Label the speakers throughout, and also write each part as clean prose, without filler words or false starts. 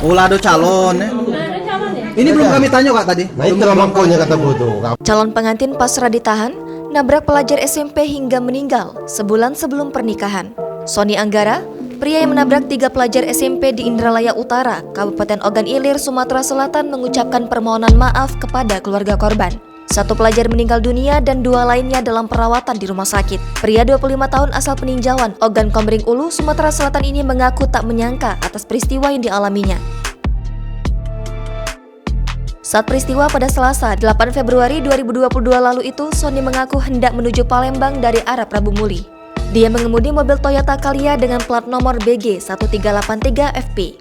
Speaker 1: Oh, lado calon ya. Ini belum kami tanya Kak tadi.
Speaker 2: Nah itu makanya kata butuh.
Speaker 3: Calon pengantin pasrah ditahan, nabrak pelajar SMP hingga meninggal sebulan sebelum pernikahan. Sony Anggara, pria yang menabrak 3 pelajar SMP di Indralaya Utara, Kabupaten Ogan Ilir, Sumatera Selatan mengucapkan permohonan maaf kepada keluarga korban. 1 pelajar meninggal dunia dan 2 lainnya dalam perawatan di rumah sakit. Pria 25 tahun asal Peninjauan, Ogan Komering Ulu, Sumatera Selatan ini mengaku tak menyangka atas peristiwa yang dialaminya. Saat peristiwa pada Selasa, 8 Februari 2022 lalu itu, Sony mengaku hendak menuju Palembang dari arah Prabu Muli. Dia mengemudi mobil Toyota Calya dengan plat nomor BG 1383 FP.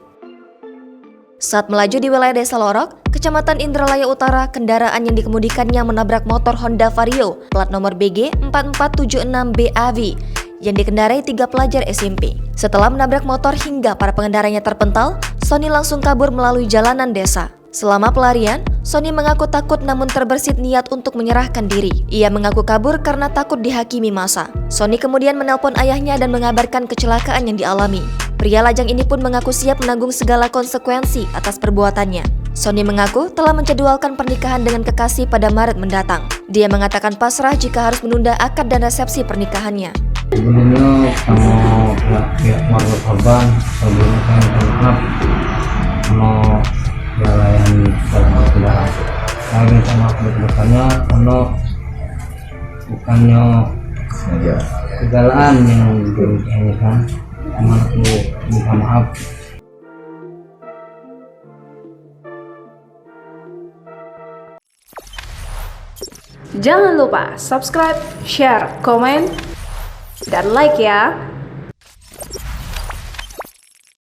Speaker 3: Saat melaju di wilayah Desa Lorok, Kecamatan Indralaya Utara, kendaraan yang dikemudikannya menabrak motor Honda Vario plat nomor BG 4476 BAV yang dikendarai 3 pelajar SMP. Setelah menabrak motor hingga para pengendaranya terpental, Sony langsung kabur melalui jalanan desa. Selama pelarian, Sony mengaku takut namun terbersit niat untuk menyerahkan diri. Ia mengaku kabur karena takut dihakimi massa. Sony kemudian menelpon ayahnya dan mengabarkan kecelakaan yang dialami. Pria lajang ini pun mengaku siap menanggung segala konsekuensi atas perbuatannya. Sony mengaku telah menjadwalkan pernikahan dengan kekasih pada Maret mendatang. Dia mengatakan pasrah jika harus menunda akad dan resepsi pernikahannya.
Speaker 4: Sebelumnya sama pihak keluarga korban, sebelumnya saya minta maaf sama kelalaian dalam persidangan. Saya minta maaf betul-betulnya karena bukannya kegalaan yang diberikan, cuma aku minta maaf.
Speaker 5: Jangan lupa subscribe, share, komen, dan like ya.